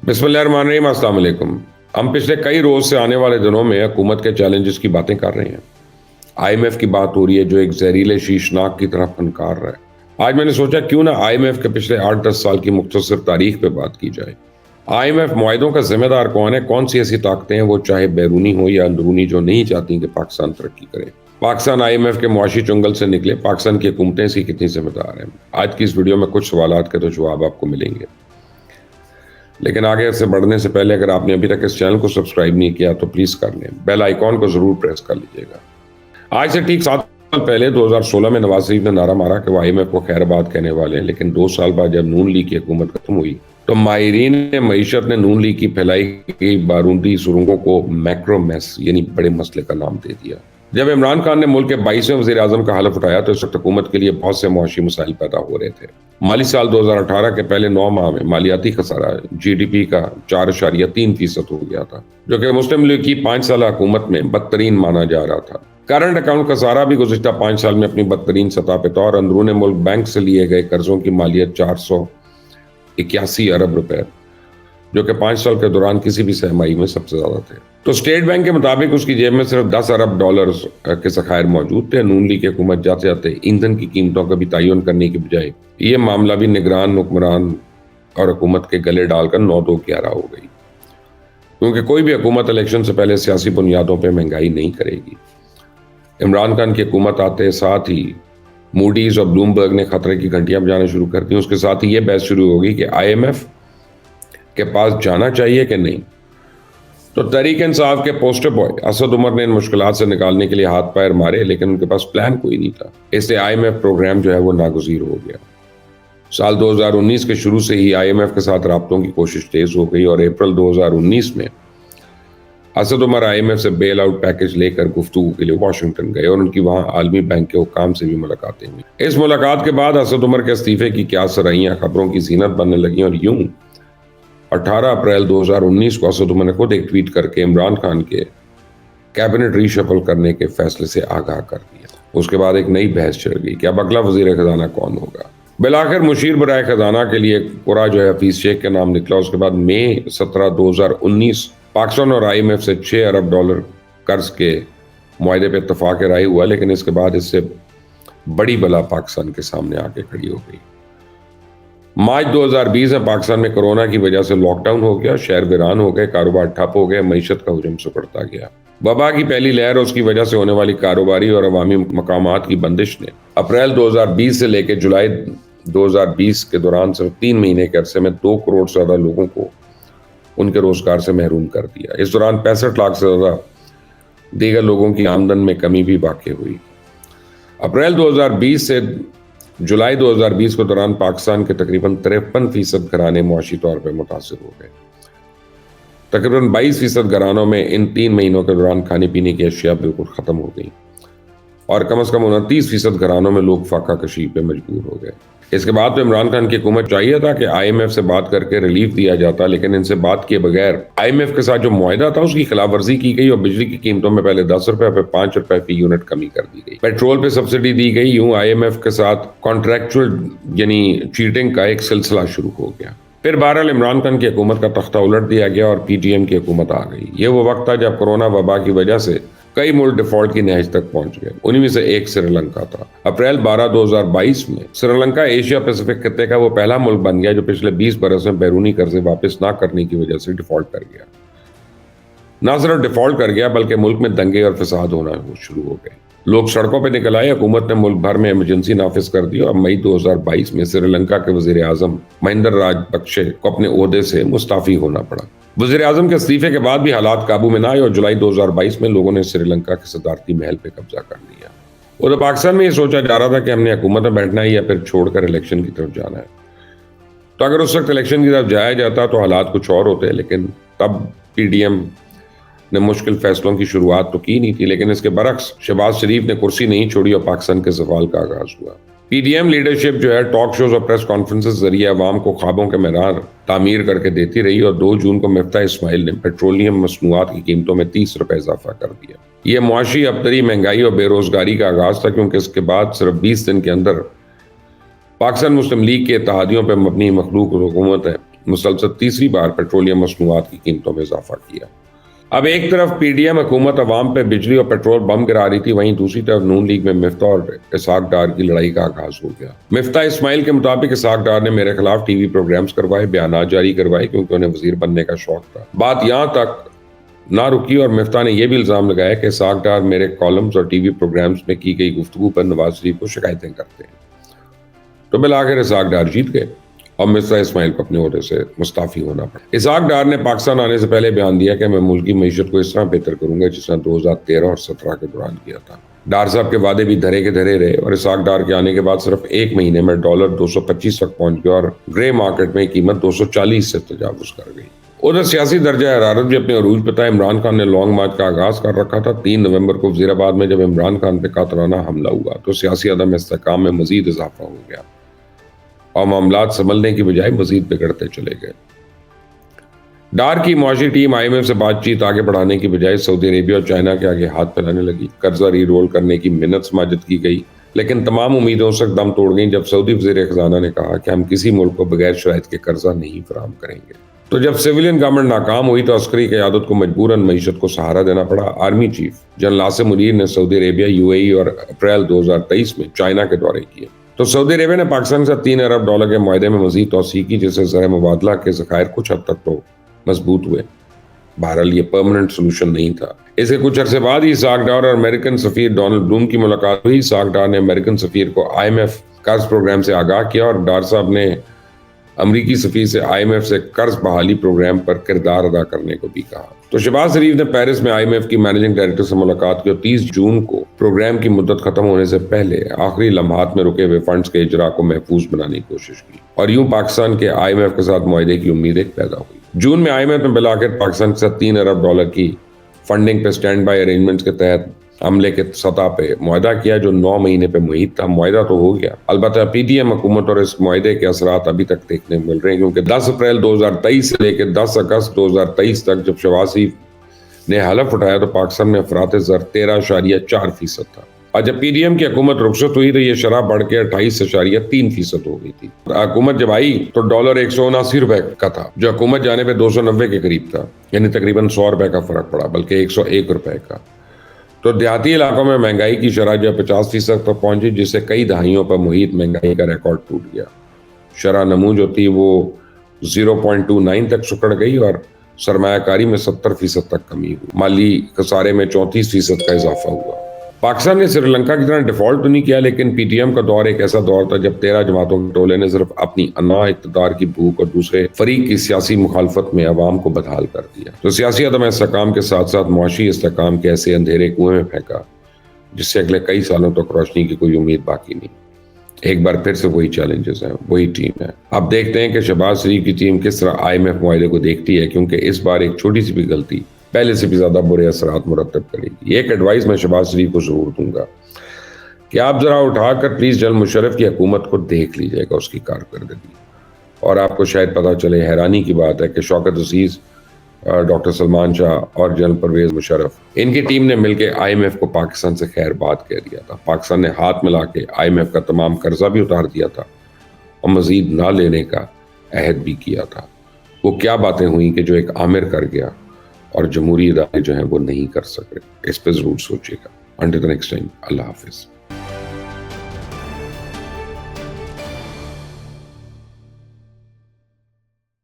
بسم اللہ الرحمن الرحیم، السلام علیکم۔ ہم پچھلے کئی روز سے آنے والے دنوں میں حکومت کے چیلنجز کی باتیں کر رہے ہیں۔ آئی ایم ایف کی بات ہو رہی ہے جو ایک زہریلے شیشناک کی طرح پھنکار رہا ہے۔ آج میں نے سوچا کیوں نہ آئی ایم ایف کے پچھلے 8-10 سال کی مختصر تاریخ پہ بات کی جائے۔ آئی ایم ایف معاہدوں کا ذمہ دار کون ہے؟ کون سی ایسی طاقتیں ہیں وہ چاہے بیرونی ہو یا اندرونی جو نہیں چاہتی کہ پاکستان ترقی کرے؟ پاکستان آئی ایم ایف کے معاشی چنگل سے نکلے، پاکستان کی حکومتیں اس کی کتنی ذمہ دار ہیں؟ آج کی اس ویڈیو میں کچھ سوالات کے تو جواب آپ کو ملیں گے، لیکن آگے سے بڑھنے سے پہلے اگر آپ نے ابھی تک اس چینل کو سبسکرائب نہیں کیا تو پلیز کر لیں، بیل آئیکن کو ضرور پریس کر لیجئے گا۔ آج سے ٹھیک 7 سال پہلے 2016 میں نواز شریف نے نعرہ مارا کہ وہ آئی ایم ایف کو خیر آباد کہنے والے ہیں، لیکن 2 سال بعد جب نون لیگ کی حکومت ختم ہوئی تو ماہرین معیشت نے نون لیگ کی پھیلائی گئی بارودی سرنگوں کو میکرو میس یعنی بڑے مسئلے کا نام دے دیا۔ جب عمران خان نے ملک کے 22ویں وزیر اعظم کا حلف اٹھایا تو اس وقت حکومت کے لیے بہت سے معاشی مسائل پیدا ہو رہے تھے۔ مالی سال 2018 کے پہلے 9 ماہ میں مالیاتی خسارہ جی ڈی پی کا 4.3% ہو گیا تھا، جو کہ مسلم لیگ کی 5 سالہ حکومت میں بدترین مانا جا رہا تھا۔ کرنٹ اکاؤنٹ خسارہ بھی گزشتہ 5 سال میں اپنی بدترین سطح پہ تھا اور اندرون ملک بینک سے لیے گئے قرضوں کی مالیت 481 ارب روپے، جو کہ 5 سال کے دوران کسی بھی سہ ماہی میں سب سے زیادہ تھے۔ تو اسٹیٹ بینک کے مطابق اس کی جیب میں صرف 10 ارب ڈالر کے ذخائر موجود تھے۔ نون لیگ کی حکومت جاتے جاتے ایندھن کی قیمتوں کا بھی تعین کرنے کی بجائے یہ معاملہ بھی نگران حکمران اور حکومت کے گلے ڈال کر 9-2-11 ہو گئی، کیونکہ کوئی بھی حکومت الیکشن سے پہلے سیاسی بنیادوں پہ مہنگائی نہیں کرے گی۔ عمران خان کی حکومت آتے ساتھ ہی موڈیز اور بلومبرگ نے خطرے کی گھنٹیاں بجانا شروع کر دیں۔ اس کے ساتھ ہی یہ بحث شروع ہوگی کہ آئی ایم ایف کے پاس جانا چاہیے کہ نہیں۔ تو تحریک انصاف کے پوسٹر بوائے اسد عمر نے ان مشکلات سے نکالنے کے لیے ہاتھ پیر مارے، لیکن ان کے پاس پلان کوئی نہیں تھا، اس لیے آئی ایم ایف پروگرام جو ہے وہ ناگزیر ہو گیا۔ سال 2019 کے شروع سے ہی آئی ایم ایف کے ساتھ رابطوں کی کوشش تیز ہو گئی اور اپریل 2019 میں Asad Umar I am F سے بیل آؤٹ پیکج لے کر گفتگو کے لیے واشنگٹن گئے اور ان کی وہاں عالمی بینک کے حکام سے بھی ملاقاتیں ہوئی۔ اس ملاقات کے بعد اسد عمر کے استعفے کی کیا سرائیاں خبروں کی زینت بننے لگیں اور یوں 18 اپریل 2019 کو اسد عمر نے خود ایک ٹویٹ کر کے عمران خان کے کیبنٹ ری شفل کرنے کے فیصلے سے آگاہ کر دیا۔ اس کے بعد ایک نئی بحث چل گئی کہ اب اگلا وزیر خزانہ کون ہوگا۔ بالآخر مشیر برائے خزانہ کے لیے قرعہ جو ہے حفیظ شیخ کے نام نکلا۔ اس کے بعد مئی 17 2019 پاکستان اور آئی ایم ایف سے 6 ارب ڈالر قرض کے معاہدے پہ اتفاق رائے ہوا، لیکن اس کے بعد اس سے بڑی بلا پاکستان کے سامنے آ کے کھڑی ہو گئی۔ مارچ 2020 میں پاکستان میں کرونا کی وجہ سے لاک ڈاؤن ہو گیا، شہر ویران ہو گئے، کاروبار ٹھپ ہو گئے، معیشت کا حجم سکڑتا گیا۔ وبا کی پہلی لہر اور اس کی وجہ سے ہونے والی کاروباری اور عوامی مقامات کی بندش نے اپریل 2020 سے لے کے جولائی 2020 کے دوران صرف 3 مہینے کے عرصے میں 2 کروڑ سے زیادہ لوگوں کو ان کے روزگار سے محروم کر دیا۔ اس دوران 65 لاکھ سے زیادہ دیگر لوگوں کی آمدن میں کمی بھی واقع ہوئی۔ اپریل 2020 سے جولائی 2020 کے دوران پاکستان کے تقریباً 53% گھرانے معاشی طور پر متاثر ہو گئے۔ تقریباً 22% گھرانوں میں ان 3 مہینوں کے دوران کھانے پینے کی اشیاء بالکل ختم ہو گئیں اور کم از کم 29% گھرانوں میں لوگ فاقہ کشی پہ مجبور ہو گئے۔ اس کے بعد تو عمران خان کی حکومت چاہیے تھا کہ آئی ایم ایف سے بات کر کے ریلیف دیا جاتا، لیکن ان سے بات کیے بغیر آئی ایم ایف کے ساتھ جو معاہدہ تھا اس کی خلاف ورزی کی گئی اور بجلی کی قیمتوں میں پہلے 10 روپے پھر 5 روپے فی یونٹ کمی کر دی گئی۔ پیٹرول پہ سبسڈی دی گئی۔ یوں آئی ایم ایف کے ساتھ کانٹریکچوئل یعنی چیٹنگ کا ایک سلسلہ شروع ہو گیا۔ پھر بہرحال عمران خان کی حکومت کا تختہ الٹ دیا گیا اور پی ٹی ایم کی حکومت آ گئی۔ یہ وہ وقت تھا جب کورونا وبا کی وجہ سے کئی ملک ڈیفالٹ کی نہج تک پہنچ گئے، انہی میں سے ایک سری لنکا تھا۔ اپریل 12 2022 میں سری لنکا ایشیا پیسیفک خطے کا وہ پہلا ملک بن گیا جو پچھلے 20 برس میں بیرونی قرضے واپس نہ کرنے کی وجہ سے ڈیفالٹ کر گیا۔ نہ صرف ڈیفالٹ کر گیا بلکہ ملک میں دنگے اور فساد ہونا شروع ہو گئے۔ لوگ سڑکوں پہ نکل آئے، حکومت نے ملک بھر میں ایمرجنسی نافذ کر دی اور مئی 2022 میں سری لنکا کے وزیر اعظم مہندر راجپکشے کو اپنے عہدے سے مستعفی ہونا پڑا۔ وزیر اعظم کے استعفے کے بعد بھی حالات قابو میں نہ آئے اور جولائی 2022 میں لوگوں نے سری لنکا کے صدارتی محل پہ قبضہ کر لیا۔ وہ تو پاکستان میں یہ سوچا جا رہا تھا کہ ہم نے حکومت میں بیٹھنا ہے یا پھر چھوڑ کر الیکشن کی طرف جانا ہے۔ تو اگر اس وقت الیکشن کی طرف جایا جاتا تو حالات کچھ اور ہوتے، لیکن تب پی ڈی ایم نے مشکل فیصلوں کی شروعات تو کی نہیں تھی، لیکن اس کے برعکس شہباز شریف نے کرسی نہیں چھوڑی اور پاکستان کے زوال کا آغاز ہوا۔ پی ڈی ایم لیڈرشپ جو ہے ٹاک شوز اور پریس کانفرنسز ذریعے عوام کو خوابوں کے معیار تعمیر کر کے دیتی رہی اور 2 جون کو مفتاح اسماعیل نے پیٹرولیم مصنوعات کی قیمتوں میں 30 روپے اضافہ کر دیا۔ یہ معاشی ابتری مہنگائی اور بے روزگاری کا آغاز تھا، کیونکہ اس کے بعد صرف 20 دن کے اندر پاکستان مسلم لیگ کے اتحادیوں پر مبنی مخلوق حکومت ہے مسلسل تیسری بار پیٹرولیم مصنوعات کی قیمتوں میں اضافہ کیا۔ اب ایک طرف پی ڈی ایم حکومت عوام پہ بجلی اور پیٹرول بم گرا رہی تھی، وہیں دوسری طرف نون لیگ میں مفتاح اور اسحاق ڈار کی لڑائی کا آغاز ہو گیا۔ مفتاح اسماعیل کے مطابق اسحاق ڈار نے میرے خلاف ٹی وی پروگرامز کروائے، بیانات جاری کروائے کیونکہ انہیں وزیر بننے کا شوق تھا۔ بات یہاں تک نہ رکی اور مفتاح نے یہ بھی الزام لگایا کہ اسحاق ڈار میرے کالمز اور ٹی وی پروگرامز میں کی گئی گفتگو پر نواز شریف کو شکایتیں کرتے ہیں۔ تو بالآخر اسحاق ڈار جیت گئے اور مفتاح اسماعیل کو اپنے عہدے سے مستعفی ہونا پڑا۔ اسحاق ڈار نے پاکستان آنے سے پہلے بیان دیا کہ میں ملک کی معیشت کو اس طرح بہتر کروں گا جس طرح 2013 اور 17 کے دوران کیا تھا۔ ڈار صاحب کے وعدے بھی دھرے کے دھرے رہے اور اسحاق ڈار کے آنے کے بعد صرف ایک مہینے میں ڈالر 225 تک پہنچ گیا اور گرے مارکیٹ میں قیمت 240 سے تجاوز کر گئی۔ ادھر سیاسی درجہ حرارت بھی اپنے عروج پہ تھا۔ عمران خان نے لانگ مارچ کا آغاز کر رکھا تھا۔ 3 نومبر کو وزیر آباد میں جب عمران خان پہ قاطرانہ حملہ ہوا تو سیاسی عدم استحکام میں مزید اضافہ ہو گیا اور معاملات سنبھلنے کی بجائے مزید بگڑتے چلے گئے۔ ڈار کی معاشی ٹیم آئی ایم ایف سے بات چیت آگے بڑھانے کی بجائے سعودی عربیہ اور چائنا کے آگے ہاتھ پھیلانے لگی۔ قرضہ ری رول کرنے کی منت سماجت کی گئی، لیکن تمام امیدوں سے دم توڑ گئیں جب سعودی وزیر خزانہ نے کہا کہ ہم کسی ملک کو بغیر شرائط کے قرضہ نہیں فراہم کریں گے۔ تو جب سویلین گورنمنٹ ناکام ہوئی تو عسکری قیادت کو مجبوراً معیشت کو سہارا دینا پڑا۔ Army chief general Asim Munir نے سعودی عربیہ، یو اے ای اور اپریل 2023 میں چائنا کے دورے کیے۔ تو سعودی عربیہ نے پاکستان کے ساتھ 3 ارب ڈالر کے معاہدے میں مزید توسیع کی، جس سے زر مبادلہ کے ذخائر کچھ حد تک تو مضبوط ہوئے۔ بہرحال یہ پرماننٹ سولوشن نہیں تھا۔ اس کے کچھ عرصے بعد ہی اسحاق ڈار اور امریکن سفیر ڈونلڈ بلوم کی ملاقات ہوئی۔ اسحاق ڈار نے امریکن سفیر کو آئی ایم ایف قرض پروگرام سے آگاہ کیا اور ڈار صاحب نے امریکی سفیر سے آئی ایم ایف سے قرض بحالی پروگرام پر کردار ادا کرنے کو بھی کہا۔ تو شہباز شریف نے پیرس میں آئی ایم ایف کی مینیجنگ ڈائریکٹر سے ملاقات کی اور 30 جون کو پروگرام کی مدت ختم ہونے سے پہلے آخری لمحات میں رکے ہوئے فنڈز کے اجرا کو محفوظ بنانے کی کوشش کی، اور یوں پاکستان کے آئی ایم ایف کے ساتھ معاہدے کی امید ایک پیدا ہوئی۔ جون میں آئی ایم ایف نے بالآخر پاکستان کے ساتھ 3 ارب ڈالر کی فنڈنگ پہ سٹینڈ بائی ارینجمنٹس کے تحت عملے کے سطح پہ معاہدہ کیا جو 9 مہینے پہ محیط تھا۔ معاہدہ تو ہو گیا، البتہ پی ڈی ایم حکومت اور اس معاہدے کے اثرات ابھی تک دیکھنے مل رہے ہیں، کیونکہ 10 اپریل 2023 سے لے کے 10 اگست 2023 تک جب شہباز شریف نے حلف اٹھایا تو پاکستان میں افراط زر 13.4% تھا، اور جب پی ڈی ایم کی حکومت رخصت ہوئی تو یہ شرح بڑھ کے 28.3% ہو گئی تھی۔ حکومت جب آئی تو ڈالر 179 روپے کا تھا، جو حکومت جانے پہ 290 کے قریب تھا، یعنی تقریباً 100 روپے کا فرق پڑا، بلکہ 101 روپے کا۔ تو دیہاتی علاقوں میں مہنگائی کی شرح جو 50% تک پہنچی، جس سے کئی دہائیوں پر محیط مہنگائی کا ریکارڈ ٹوٹ گیا۔ شرح نمو جو تھی وہ 0.29 تک سکڑ گئی اور سرمایہ کاری میں 70% تک کمی ہوئی۔ مالی خسارے میں 34% کا اضافہ ہوا۔ پاکستان نے سری لنکا کی طرح ڈیفالٹ تو نہیں کیا، لیکن پی ٹی ایم کا دور ایک ایسا دور تھا جب 13 جماعتوں کے ٹولے نے صرف اپنی انا، اقتدار کی بھوک اور دوسرے فریق کی سیاسی مخالفت میں عوام کو بدحال کر دیا۔ تو سیاسی عدم استحکام کے ساتھ ساتھ معاشی استحکام کے ایسے اندھیرے کنویں میں پھینکا جس سے اگلے کئی سالوں تک روشنی کی کوئی امید باقی نہیں۔ ایک بار پھر سے وہی چیلنجز ہیں، وہی ٹیم ہے۔ اب دیکھتے ہیں کہ شہباز شریف کی ٹیم کس طرح آئی ایم ایف معاہدے کو دیکھتی ہے، کیونکہ اس بار ایک چھوٹی سی بھی غلطی پہلے سے بھی زیادہ برے اثرات مرتب کرے گی۔ ایک ایڈوائز میں شہباز شریف کو ضرور دوں گا کہ آپ ذرا اٹھا کر پلیز جنرل مشرف کی حکومت کو دیکھ لیجئے گا، اس کی کارکردگی، اور آپ کو شاید پتہ چلے، حیرانی کی بات ہے کہ شوکت عزیز، ڈاکٹر سلمان شاہ اور جنرل پرویز مشرف، ان کی ٹیم نے مل کے آئی ایم ایف کو پاکستان سے خیر بات کہہ دیا تھا۔ پاکستان نے ہاتھ ملا کے آئی ایم ایف کا تمام قرضہ بھی اتار دیا تھا اور مزید نہ لینے کا عہد بھی کیا تھا۔ وہ کیا باتیں ہوئیں کہ جو ایک آمر کر گیا اور جمہوری ادارے جو ہیں وہ نہیں کر سکے۔ اس پہ ضرور سوچیے گا۔ انٹل دی نیکسٹ ٹائم، اللہ حافظ۔